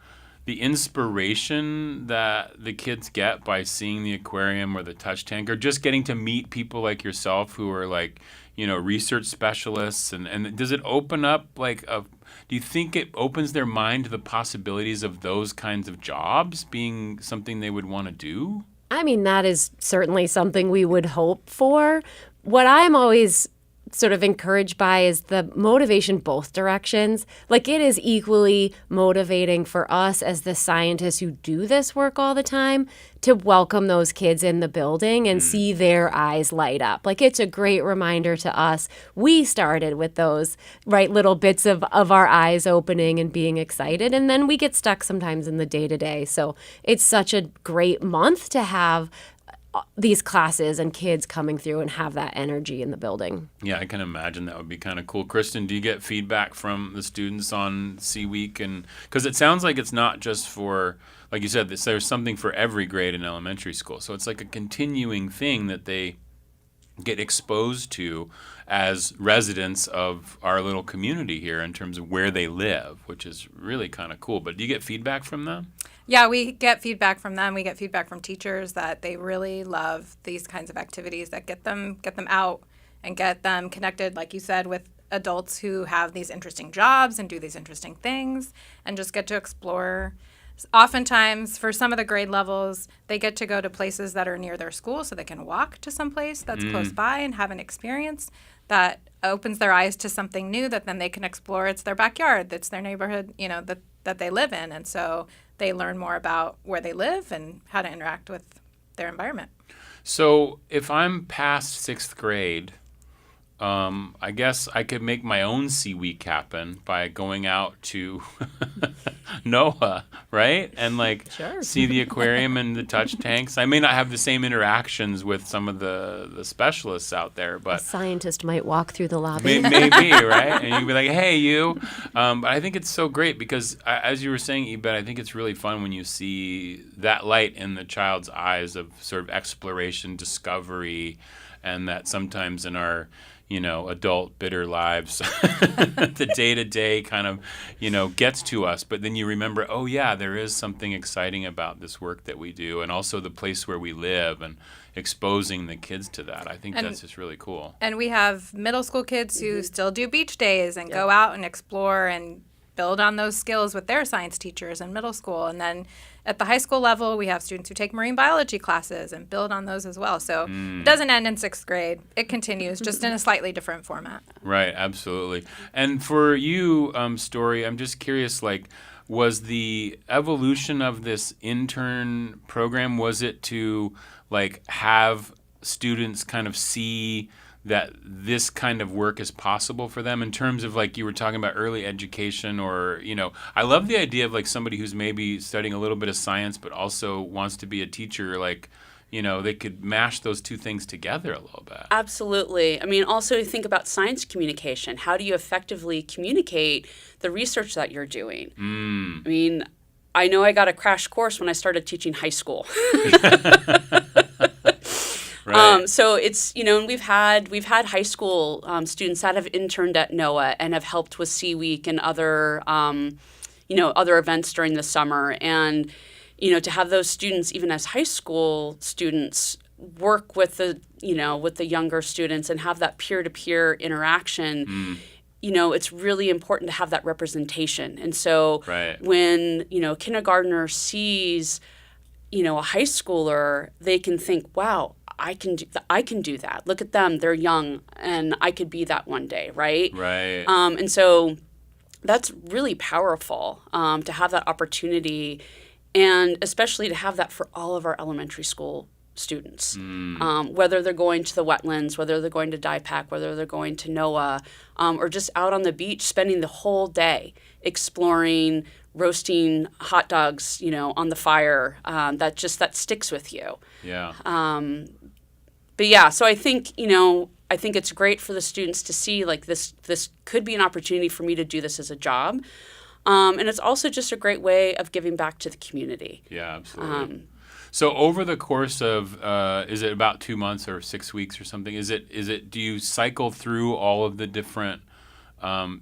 the inspiration that the kids get by seeing the aquarium or the touch tank, or just getting to meet people like yourself who are like, research specialists, and does it open up do you think it opens their mind to the possibilities of those kinds of jobs being something they would want to do? I mean, that is certainly something we would hope for. What I'm always sort of encouraged by is the motivation both directions. Like, it is equally motivating for us as the scientists who do this work all the time to welcome those kids in the building and see their eyes light up. Like, it's a great reminder to us. We started with those little bits of our eyes opening and being excited, and then we get stuck sometimes in the day-to-day. So it's such a great month to have these classes and kids coming through and have that energy in the building. Yeah, I can imagine that would be kind of cool. Kristen, do you get feedback from the students on Sea Week? And because it sounds like it's not just for, like you said, there's something for every grade in elementary school. So it's like a continuing thing that they get exposed to as residents of our little community here in terms of where they live, which is really kind of cool. But do you get feedback from them? Yeah, we get feedback from them. We get feedback from teachers that they really love these kinds of activities that get them out and get them connected, like you said, with adults who have these interesting jobs and do these interesting things and just get to explore. Oftentimes, for some of the grade levels, they get to go to places that are near their school so they can walk to some place that's close by and have an experience that opens their eyes to something new that then they can explore. It's their backyard, that's their neighborhood, that they live in. And so they learn more about where they live and how to interact with their environment. So if I'm past 6th grade, I guess I could make my own Sea Week happen by going out to NOAA, right? And see the aquarium and the touch tanks. I may not have the same interactions with some of the specialists out there, but a scientist might walk through the lobby. Maybe, right? And you'd be like, hey, you. But I think it's so great because, as you were saying, Ebet, I think it's really fun when you see that light in the child's eyes of sort of exploration, discovery, and that sometimes in our adult bitter lives, the day-to-day kind of, gets to us. But then you remember, oh, yeah, there is something exciting about this work that we do, and also the place where we live and exposing the kids to that. I think that's just really cool. And we have middle school kids who still do beach days and go out and explore and build on those skills with their science teachers in middle school. And then at the high school level, we have students who take marine biology classes and build on those as well. So it doesn't end in 6th grade. It continues, just in a slightly different format. Right, absolutely. And for you, Story, I'm just curious, was the evolution of this intern program, was it to, have students kind of see that this kind of work is possible for them in terms of, like you were talking about, early education, or, I love the idea of like somebody who's maybe studying a little bit of science but also wants to be a teacher, like, they could mash those two things together a little bit. Absolutely. I mean, also think about science communication. How do you effectively communicate the research that you're doing? I mean, I know I got a crash course when I started teaching high school. Right. So it's, and we've had high school students that have interned at NOAA and have helped with Sea Week and other, other events during the summer. And, to have those students, even as high school students, work with the younger students and have that peer-to-peer interaction, it's really important to have that representation. And so when, a kindergartner sees, a high schooler, they can think, wow, I can do that. Look at them. They're young, and I could be that one day, right? Right. And so that's really powerful to have that opportunity, and especially to have that for all of our elementary school students, whether they're going to the wetlands, whether they're going to DIPAC, whether they're going to NOAA, or just out on the beach spending the whole day exploring, roasting hot dogs, on the fire. That sticks with you. Yeah. But yeah, so I think it's great for the students to see, like, this could be an opportunity for me to do this as a job. And it's also just a great way of giving back to the community. Yeah, absolutely. So over the course of, is it about 2 months or 6 weeks or something? Do you cycle through all of the different,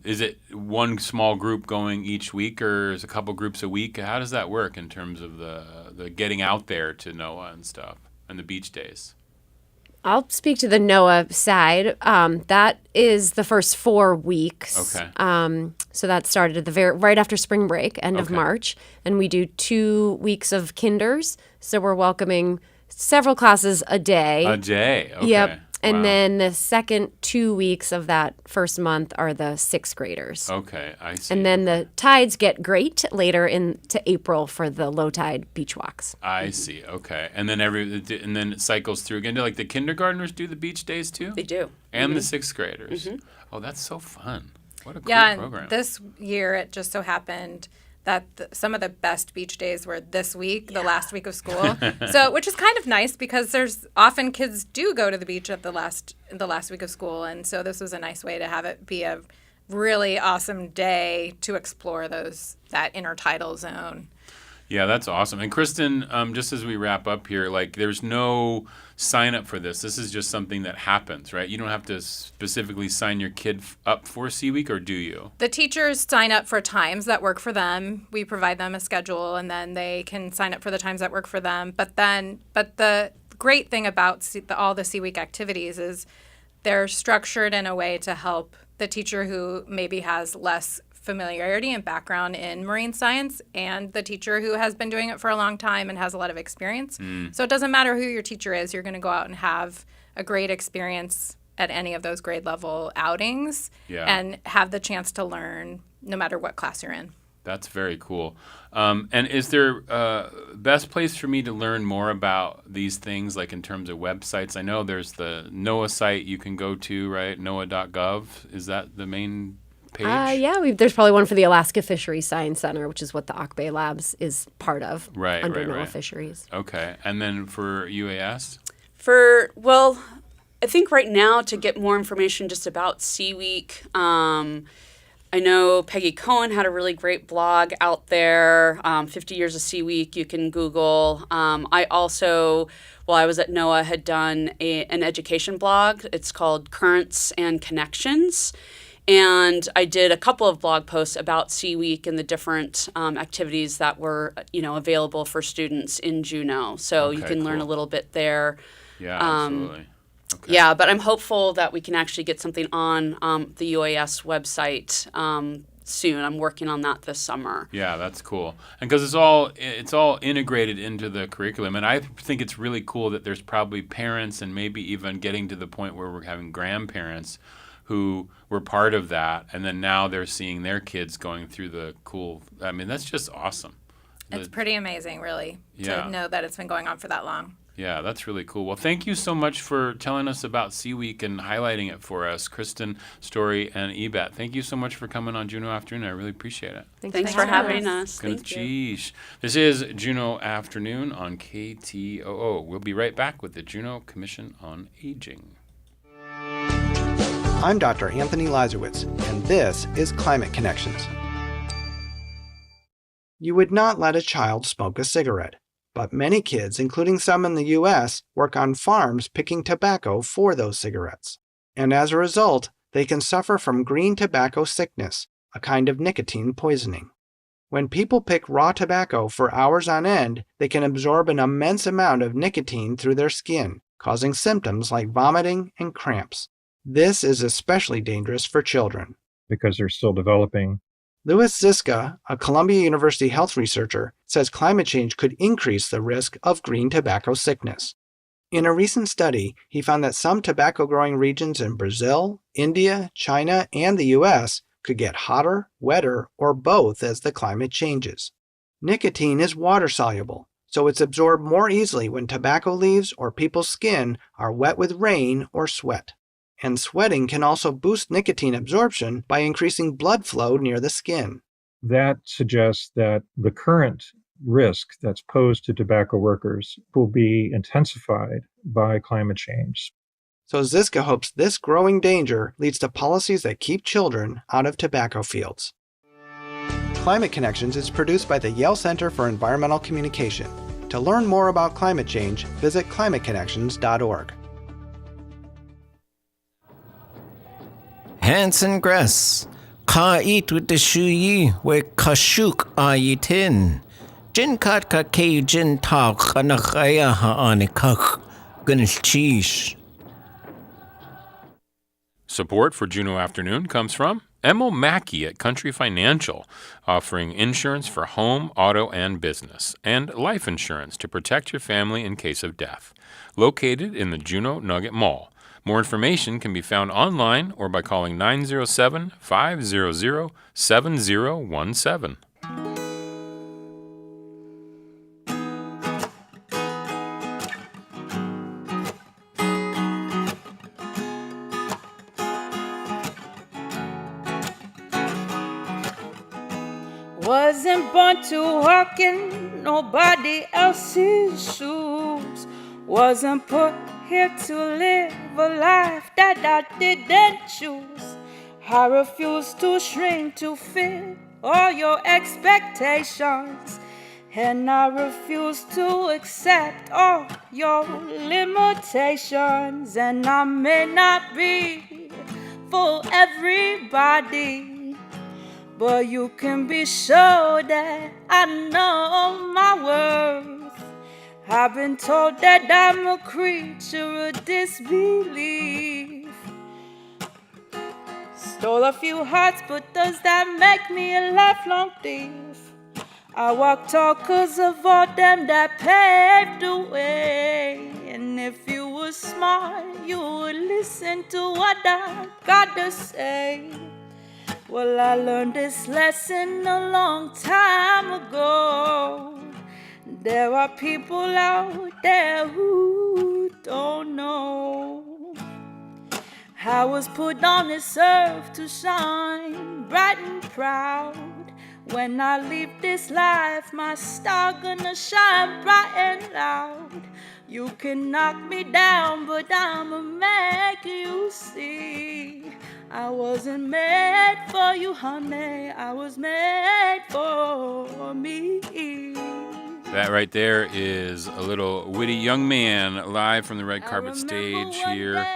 is it one small group going each week, or is it a couple groups a week? How does that work in terms of the getting out there to NOAA and stuff and the beach days? I'll speak to the NOAA side. That is the first 4 weeks. Okay. So that started at right after spring break, end of March, and we do 2 weeks of kinders. So we're welcoming several classes a day. A day. Okay. Yep. And Wow. then the second 2 weeks of that first month are the 6th graders. Okay, I see. And then the tides get great later into April for the low tide beach walks. I see. Okay, and then it cycles through again. Do, like, the kindergartners do the beach days too? They do. And the 6th graders. Oh, that's so fun! What a cool program. And this year it just so happened that some of the best beach days were this week, the last week of school. So, which is kind of nice because there's often kids do go to the beach at the last week of school, and so this was a nice way to have it be a really awesome day to explore that intertidal zone. Yeah, that's awesome. And Kristen, just as we wrap up here, like, there's no sign up for this. This is just something that happens, right? You don't have to specifically sign your kid up for Sea Week, or do you? The teachers sign up for times that work for them. We provide them a schedule, and then they can sign up for the times that work for them. But the great thing about all the Sea Week activities is they're structured in a way to help the teacher who maybe has less familiarity and background in marine science, and the teacher who has been doing it for a long time and has a lot of experience. So it doesn't matter who your teacher is, you're going to go out and have a great experience at any of those grade level outings and have the chance to learn no matter what class you're in. That's very cool. And is there best place for me to learn more about these things, like in terms of websites? I know there's the NOAA site you can go to, right? NOAA.gov. Is that the main page? There's probably one for the Alaska Fisheries Science Center, which is what the Ock Bay Labs is part of, right, under NOAA right. Fisheries. Okay. And then for UAS? I think right now, to get more information just about Sea Week, I know Peggy Cohen had a really great blog out there, 50 Years of Sea Week, you can Google. I also, while I was at NOAA, had done an education blog. It's called Currents and Connections. And I did a couple of blog posts about Sea Week and the different activities that were, available for students in Juneau. So you can learn a little bit there. Yeah, absolutely. Okay. Yeah, but I'm hopeful that we can actually get something on the UAS website soon. I'm working on that this summer. Yeah, that's cool. And because it's all integrated into the curriculum, and I think it's really cool that there's probably parents and maybe even getting to the point where we're having grandparents who were part of that, and then now they're seeing their kids going through the cool. I mean, that's just awesome. It's pretty amazing, really, to know that it's been going on for that long. Yeah, that's really cool. Well, thank you so much for telling us about Sea Week and highlighting it for us, Kristen, Story, and Ebet. Thank you so much for coming on Juneau Afternoon. I really appreciate it. Thanks for having us. Thank you. This is Juneau Afternoon on KTOO. We'll be right back with the Juneau Commission on Aging. I'm Dr. Anthony Lazarowitz, and this is Climate Connections. You would not let a child smoke a cigarette, but many kids, including some in the U.S., work on farms picking tobacco for those cigarettes. And as a result, they can suffer from green tobacco sickness, a kind of nicotine poisoning. When people pick raw tobacco for hours on end, they can absorb an immense amount of nicotine through their skin, causing symptoms like vomiting and cramps. This is especially dangerous for children, because they're still developing. Louis Ziska, a Columbia University health researcher, says climate change could increase the risk of green tobacco sickness. In a recent study, he found that some tobacco-growing regions in Brazil, India, China, and the U.S. could get hotter, wetter, or both as the climate changes. Nicotine is water-soluble, so it's absorbed more easily when tobacco leaves or people's skin are wet with rain or sweat. And sweating can also boost nicotine absorption by increasing blood flow near the skin. That suggests that the current risk that's posed to tobacco workers will be intensified by climate change. So Ziska hopes this growing danger leads to policies that keep children out of tobacco fields. Climate Connections is produced by the Yale Center for Environmental Communication. To learn more about climate change, visit climateconnections.org. Hanson Gress, Ka eat with the shuyi, where Kashuk ayitin. Jin kat ka ke jin tak anakaya haanikak, gunilchish. Support for Juneau Afternoon comes from Emil Mackey at Country Financial, offering insurance for home, auto, and business, and life insurance to protect your family in case of death. Located in the Juneau Nugget Mall. More information can be found online or by calling 907-500-7017. Wasn't born to walk in nobody else's shoes. Wasn't put here to live a life that I didn't choose. I refuse to shrink to fit all your expectations, and I refuse to accept all your limitations. And I may not be for everybody, but you can be sure that I know my worth. I've been told that I'm a creature of disbelief. Stole a few hearts, but does that make me a lifelong thief? I walk tall 'cause of all them that paved the way. And if you were smart, you would listen to what I got to say. Well, I learned this lesson a long time ago. There are people out there who don't know. I was put on this earth to shine bright and proud. When I leave this life, my star gonna shine bright and loud. You can knock me down, but I'ma make you see. I wasn't made for you, honey. I was made for me. That right there is a little witty young man live from the red carpet stage here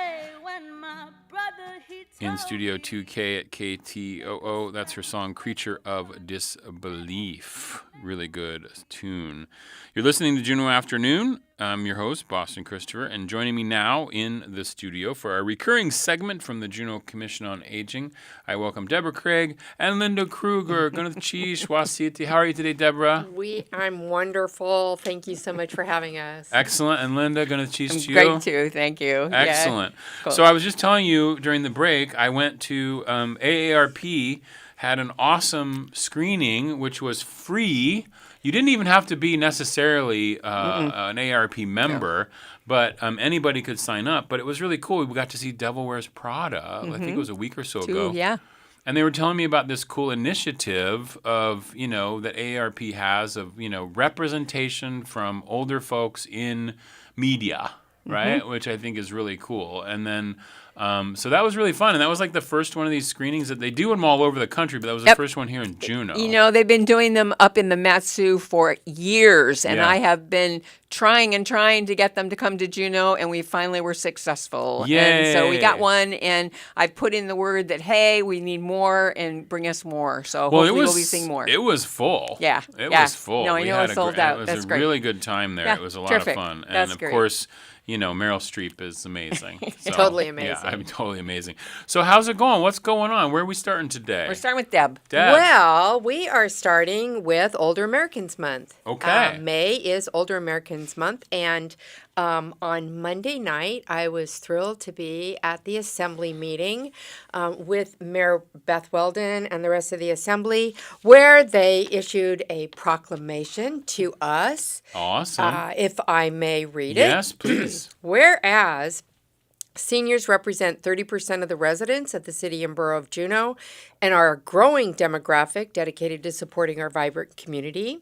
in Studio 2K at KTOO. That's her song, Creature of Disbelief. Really good tune. You're listening to Juneau Afternoon. I'm your host, Boston Christopher, and joining me now in the studio for our recurring segment from the Juneau Commission on Aging, I welcome Deborah Craig and Linda Kruger. How are you today, Deborah? I'm wonderful. Thank you so much for having us. Excellent. And Linda, I'm you? great too. Thank you. Excellent. Yeah. Cool. So I was just telling you during the break, I went to AARP, had an awesome screening, which was free You didn't even have to be necessarily an ARP member, but anybody could sign up. But it was really cool. We got to see Devil Wears Prada, I think it was a week or so ago. Yeah. And they were telling me about this cool initiative of, that AARP has of, representation from older folks in media, right? Which I think is really cool. And then, so that was really fun. And that was like the first one of these screenings that they do them all over the country, but that was the first one here in Juneau. They've been doing them up in the Matsu for years, and I have been trying to get them to come to Juneau, and we finally were successful. Yay. And so we got one, and I've put in the word that, hey, we need more, and bring us more. So hopefully we'll be seeing more. It was full. Yeah. It was full. No, I know it's sold out. It was a really good time there. Yeah, it was a lot terrific. of fun. And That's of great. course, Meryl Streep is amazing. So, Totally amazing. Yeah, I'm totally amazing. So how's it going? What's going on? Where are we starting today? We're starting with Deb. Well, we are starting with Older Americans Month. Okay. May is Older Americans Month, and on Monday night, I was thrilled to be at the Assembly meeting with Mayor Beth Weldon and the rest of the Assembly, where they issued a proclamation to us. Awesome. If I may read it. Yes, please. Whereas seniors represent 30% of the residents of the city and borough of Juneau and are a growing demographic dedicated to supporting our vibrant community.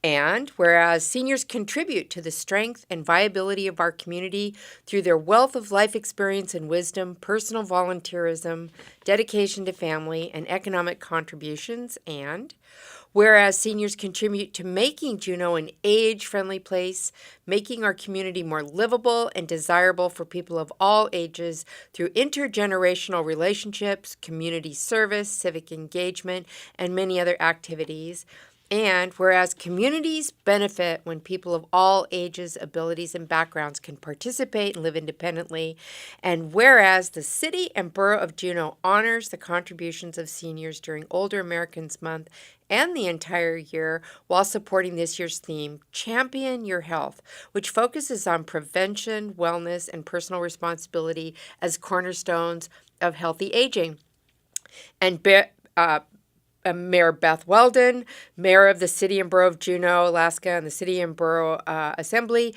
And whereas seniors contribute to the strength and viability of our community through their wealth of life experience and wisdom, personal volunteerism, dedication to family, and economic contributions, and whereas seniors contribute to making Juneau an age-friendly place, making our community more livable and desirable for people of all ages through intergenerational relationships, community service, civic engagement, and many other activities. And whereas communities benefit when people of all ages, abilities, and backgrounds can participate and live independently, and whereas the city and borough of Juneau honors the contributions of seniors during Older Americans Month and the entire year while supporting this year's theme, Champion Your Health, which focuses on prevention, wellness, and personal responsibility as cornerstones of healthy aging. And Mayor Beth Weldon, Mayor of the City and Borough of Juneau, Alaska, and the City and Borough Assembly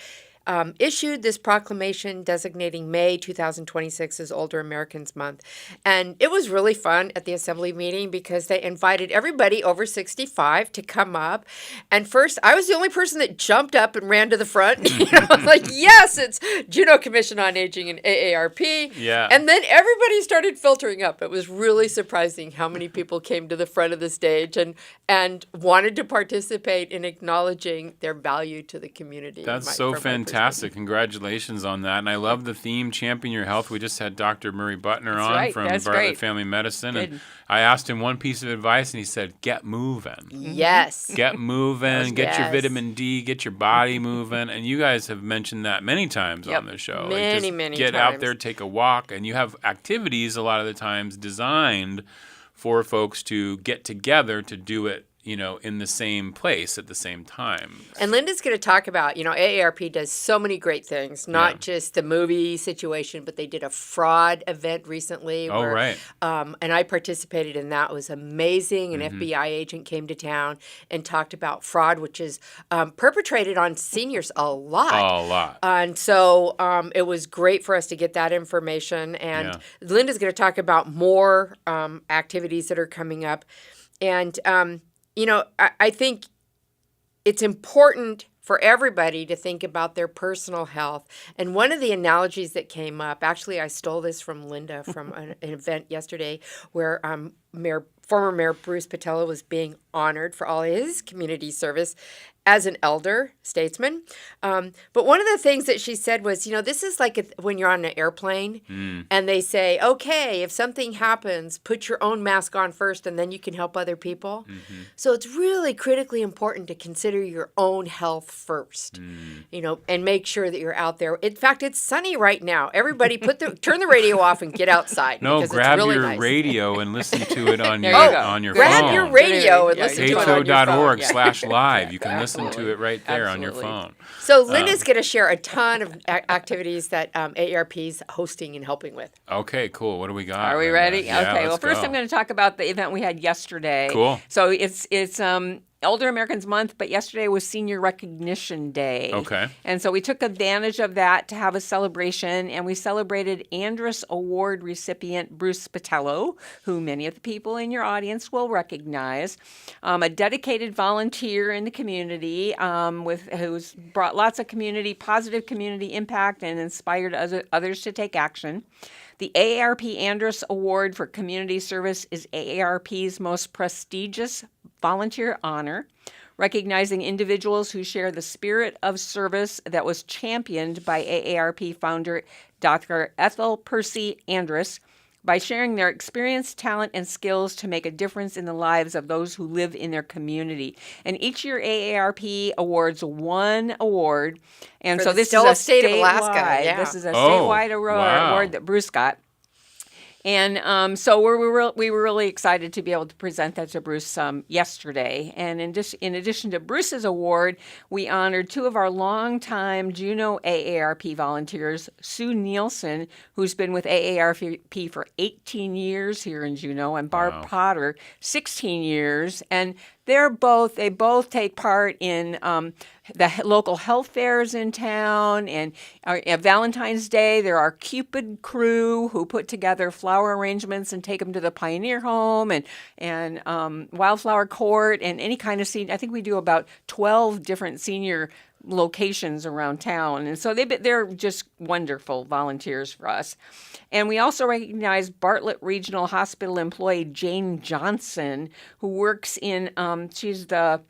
issued this proclamation designating May 2026 as Older Americans Month. And it was really fun at the Assembly meeting because they invited everybody over 65 to come up. And first, I was the only person that jumped up and ran to the front. I was like, yes, it's Juneau Commission on Aging and AARP. Yeah. And then everybody started filtering up. It was really surprising how many people came to the front of the stage and wanted to participate in acknowledging their value to the community. That's so fantastic. Congratulations on that. And I love the theme, Champion Your Health. We just had Dr. Murray Buttner on from Bartlett Family Medicine. Good. And I asked him one piece of advice, and he said, get moving. Yes. Get moving, get your Yes. vitamin D, get your body moving. And you guys have mentioned that many times on the show. Many Get times. out there, take a walk. And you have activities a lot of the times designed for folks to get together to do it, in the same place at the same time. And Linda's going to talk about, AARP does so many great things, not just the movie situation, but they did a fraud event recently. Oh, where, right. And I participated in that. It was amazing. An FBI agent came to town and talked about fraud, which is perpetrated on seniors a lot. A lot. And so it was great for us to get that information. And Linda's going to talk about more activities that are coming up. And, I think it's important for everybody to think about their personal health. And one of the analogies that came up, actually I stole this from Linda from an event yesterday where former Mayor Bruce Patella was being honored for all his community service as an elder statesman. But one of the things that she said was, this is like when you're on an airplane and they say, okay, if something happens, put your own mask on first and then you can help other people. So it's really critically important to consider your own health first, and make sure that you're out there. In fact, it's sunny right now. Everybody turn the radio off and get outside. No, because grab it's really your nice. radio and listen to it on your grab phone. your radio and listen to it on your phone. Pato.org/live. You can listen to it right there on your phone. So Linda's going to share a ton of activities that AARP's hosting and helping with. Okay, cool. What do we got? Are we ready? Yeah, okay. Well, let's first go. I'm going to talk about the event we had yesterday. Cool. So it's Elder Americans Month, but yesterday was Senior Recognition Day. Okay. And so we took advantage of that to have a celebration, and we celebrated Andrus Award recipient Bruce Patello, who many of the people in your audience will recognize, a dedicated volunteer in the community who's brought lots of positive community impact and inspired others to take action. The AARP Andrus Award for Community Service is AARP's most prestigious volunteer honor, recognizing individuals who share the spirit of service that was championed by AARP founder Dr. Ethel Percy Andrus by sharing their experience, talent, and skills to make a difference in the lives of those who live in their community. And each year AARP awards one award. And For so the this is a state of Alaska. Yeah. This is a statewide award that Bruce got. And so we were really excited to be able to present that to Bruce yesterday. And in addition to Bruce's award, we honored two of our longtime Juneau AARP volunteers, Sue Nielsen, who's been with AARP for 18 years here in Juneau, and Barb Potter, 16 years. And they both take part in the local health fairs in town. And at Valentine's Day, there are Cupid crew who put together flower arrangements and take them to the Pioneer Home and Wildflower Court and any kind of senior. I think we do about 12 different senior locations around town. And so they're just wonderful volunteers for us. And we also recognize Bartlett Regional Hospital employee Jane Johnson, who works in, she's the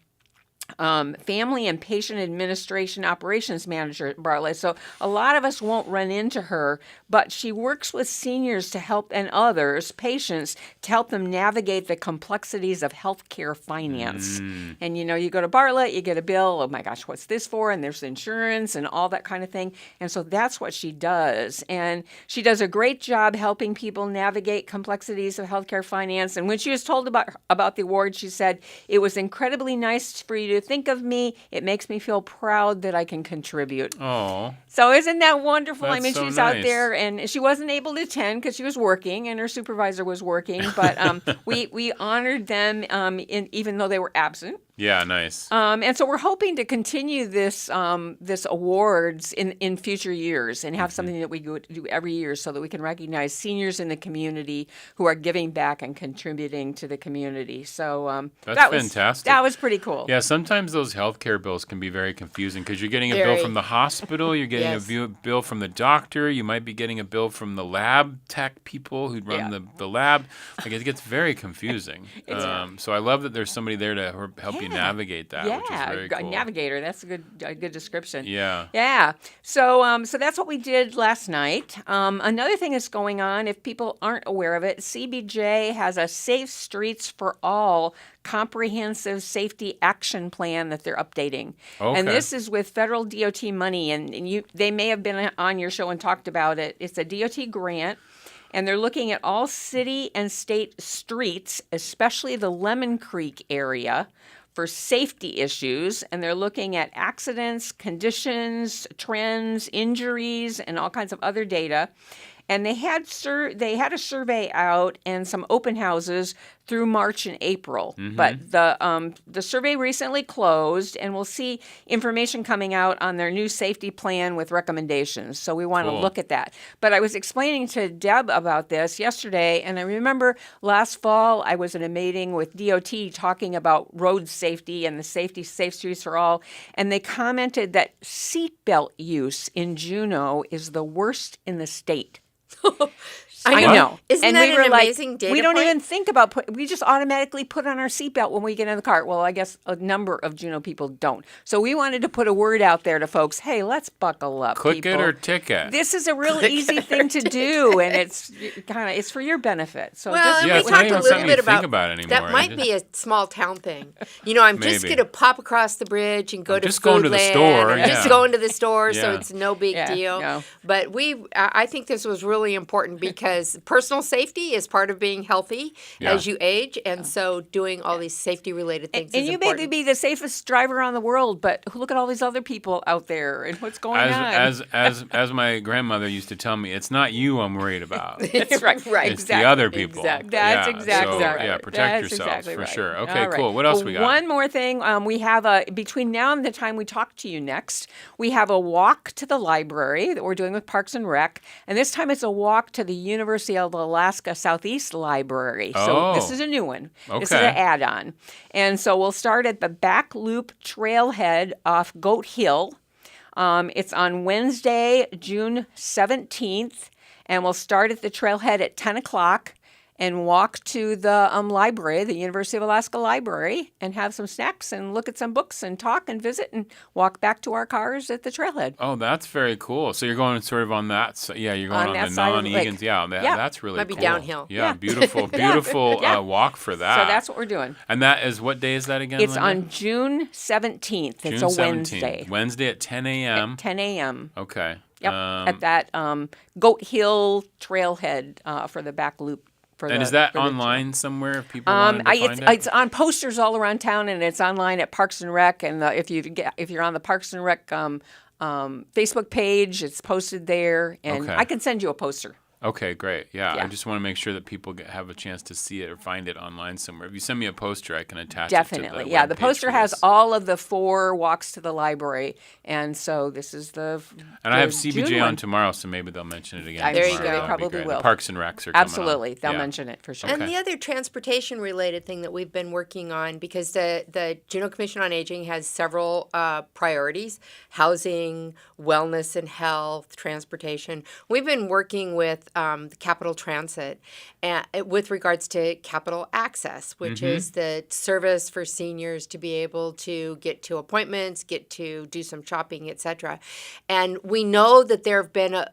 Family and Patient Administration Operations Manager at Bartlett. So a lot of us won't run into her, but she works with seniors to help, and others, patients, to help them navigate the complexities of healthcare finance. And you go to Bartlett, you get a bill, oh my gosh, what's this for? And there's insurance and all that kind of thing. And so that's what she does. And she does a great job helping people navigate complexities of healthcare finance. And when she was told about the award, she said, "It was incredibly nice for you to think of me. It makes me feel proud that I can contribute." Oh. So isn't that wonderful? That's I mean, so she's nice. out there, and she wasn't able to attend because she was working, and her supervisor was working. But we honored them even though they were absent. Yeah, nice. And so we're hoping to continue this awards in future years and have something that we do every year so that we can recognize seniors in the community who are giving back and contributing to the community. So that's fantastic. That was pretty cool. Yeah, sometimes those healthcare bills can be very confusing because you're getting a Very. bill from the hospital, you're getting a bill from the doctor, you might be getting a bill from the lab tech people who run the lab. Like it gets very confusing. So I love that there's somebody there to help you navigate that, which is very cool. A navigator. That's a good description. Yeah. Yeah. So that's what we did last night. Another thing that's going on, if people aren't aware of it, CBJ has a Safe Streets for All comprehensive safety action plan that they're updating. Okay. And this is with federal DOT money, and they may have been on your show and talked about it. It's a DOT grant. And they're looking at all city and state streets, especially the Lemon Creek area, for safety issues. And they're looking at accidents, conditions, trends, injuries, and all kinds of other data. And they had a survey out and some open houses through March and April. Mm-hmm. But the survey recently closed, and we'll see information coming out on their new safety plan with recommendations. So we want to look at that. But I was explaining to Deb about this yesterday, and I remember last fall I was in a meeting with DOT talking about road safety and the Safe Streets for All, and they commented that seatbelt use in Juneau is the worst in the state. I know. Isn't and that we were an like, amazing data we don't point? even think about we just automatically put on our seatbelt when we get in the car. Well, I guess a number of Juneau people don't. So we wanted to put a word out there to folks, hey, let's buckle up, Click people. it or ticket. This is a real easy thing to do, and it's for your benefit. So Well, just and Yeah, we it's not talked even a little something you bit think about about anymore. that. Might be a small town thing. I'm just Maybe. going to pop across the bridge and go I'm to just going to the Foodland. store, I'm just yeah. going to the store, so Yeah. it's no big Yeah, deal. no. But I think this was really important because because personal safety is part of being healthy Yeah. as you age, and so doing all these safety-related things And is you important. may be the safest driver on the world, but look at all these other people out there and what's going on. As my grandmother used to tell me, it's not you I'm worried about. That's right. Right. It's the other people. Exactly. That's Yeah, exactly so, right. Yeah, protect That's yourselves exactly for right. sure. All Okay, right. cool. What else we got? One more thing. We have between now and the time we talk to you next, we have a walk to the library that we're doing with Parks and Rec, and this time it's a walk to the University of Alaska Southeast Library. So this is a new one. This is Okay. an add-on, and so we'll start at the Back Loop Trailhead off Goat Hill. It's on Wednesday, June 17th, and we'll start at the trailhead at 10 o'clock and walk to the library, the University of Alaska Library, and have some snacks and look at some books and talk and visit and walk back to our cars at the trailhead. Oh, that's very cool. So you're going sort of on that. Yeah, you're going On on that the side of the lake. non-Egans. Yeah, Yeah. that's really Might be cool. downhill. Yeah, Yeah. beautiful Yeah. walk for that. So that's what we're doing. And that is, what day is that again? It's Linda? on June 17th. It's June a 17th. Wednesday. Wednesday at 10 a.m. At 10 a.m. Okay. Yep, at that Goat Hill trailhead for the back loop. And is that online somewhere if people wanted to find it? It's on posters all around town, and it's online at Parks and Rec. And if you're on the Parks and Rec Facebook page, it's posted there. And Okay. I can send you a poster. Okay, great. Yeah, Yeah. I just want to make sure that people have a chance to see it or find it online somewhere. If you send me a poster, I can attach Definitely. it to the Yeah, the webpage poster for has this. all of the 4 walks to the library. And so this is And I have the CBJ June on one. tomorrow, so maybe they'll mention it again. I'm There you tomorrow. go. That'd They be probably great. will. The Parks and Recs are coming Absolutely. on. They'll Yeah. mention it for sure. And the other transportation-related thing that we've been working on, because the Juneau Commission on Aging has several priorities: housing, wellness and health, transportation. We've been working with the Capital Transit with regards to Capital Access, which is the service for seniors to be able to get to appointments, get to do some shopping, etc. And we know that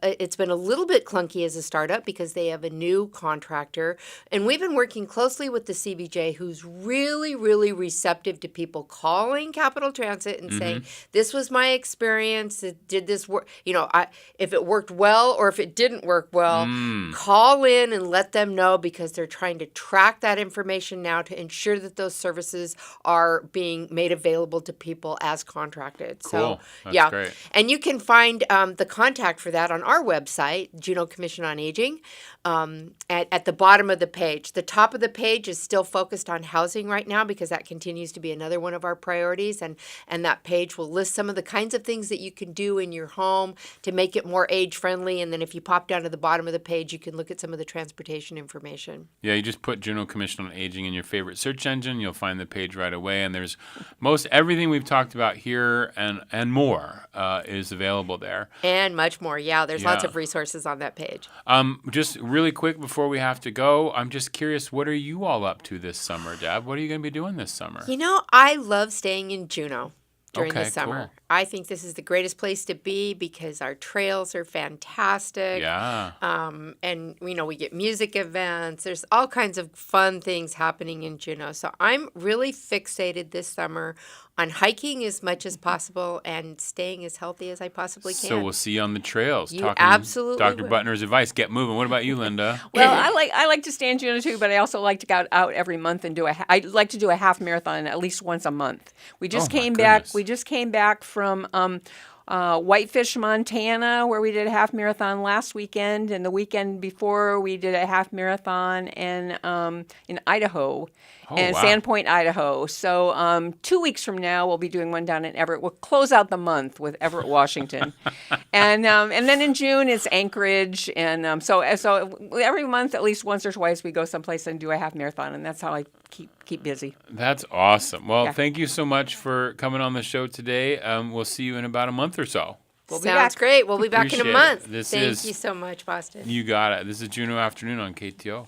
it's been a little bit clunky as a startup because they have a new contractor. And we've been working closely with the CBJ, who's really, really receptive to people calling Capital Transit and saying, this was my experience. Did this work? If it worked well or if it didn't work well, call in and let them know, because they're trying to track that information now to ensure that those services are being made available to people as contracted. Cool. So, That's yeah. great. And you can find the contact for that on our website, Juneau Commission on Aging, at the bottom of the page. The top of the page is still focused on housing right now because that continues to be another one of our priorities. And that page will list some of the kinds of things that you can do in your home to make it more age-friendly. And then if you pop down to the bottom of the page, you can look at some of the transportation information. Yeah, you just put Juneau Commission on Aging in your favorite search engine. You'll find the page right away. And there's everything we've talked about here and more is available there. And much more. Yeah, there's lots of resources on that page. Just really quick before we have to go, I'm just curious, what are you all up to this summer, Deb? What are you going to be doing this summer? I love staying in Juneau during the Okay, summer. cool. I think this is the greatest place to be because our trails are fantastic. Yeah. And, we get music events. There's all kinds of fun things happening in Juneau. So I'm really fixated this summer on hiking as much as possible and staying as healthy as I possibly can. So we'll see you on the trails. You talking absolutely Dr. will. Buttner's advice. Get moving. What about you, Linda? Well, I like to stay in Juneau too, but I also like to go out every month and I like to do a half marathon at least once a month. We just came back. We just came back from Whitefish, Montana, where we did a half marathon last weekend, and the weekend before we did a half marathon in Idaho. And wow. Sandpoint, Idaho. So 2 weeks from now, we'll be doing one down in Everett. We'll close out the month with Everett, Washington, and then in June it's Anchorage, and so every month at least once or twice we go someplace and do a half marathon, and that's how I keep busy. That's awesome. Well, Yeah. thank you so much for coming on the show today. We'll see you in about a month or so. We'll be Sounds back. great. We'll be back in Appreciate a it. month. This Thank is- you so much, Boston. You got it. This is Juneau Afternoon on KTO.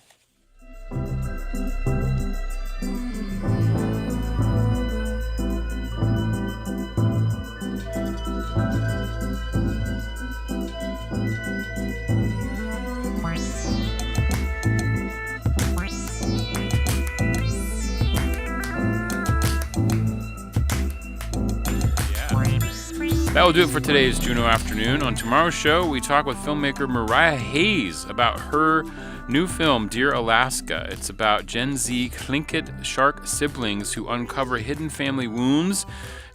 That will do it for today's Juneau Afternoon. On tomorrow's show, we talk with filmmaker Mariah Hayes about her new film, Dear Alaska. It's about Gen Z Tlingit shark siblings who uncover hidden family wounds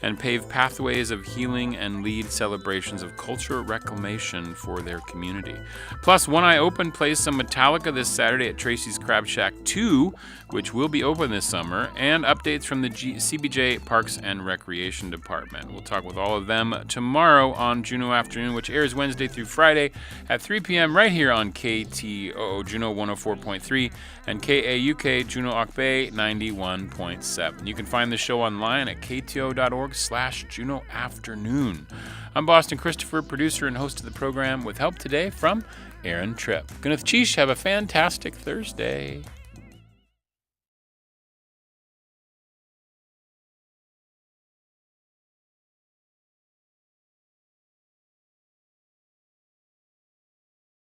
and pave pathways of healing and lead celebrations of cultural reclamation for their community. Plus, One Eye Open plays some Metallica this Saturday at Tracy's Crab Shack 2, which will be open this summer, and updates from the CBJ Parks and Recreation Department. We'll talk with all of them tomorrow on Juneau Afternoon, which airs Wednesday through Friday at 3 p.m. right here on KTOO Juneau 104.3 and KAUK Juneau Akbay 91.7. You can find the show online at kto.org/Juneau Afternoon. I'm Boston Christopher, producer and host of the program, with help today from Aaron Tripp. Gwyneth Cheesh, have a fantastic Thursday.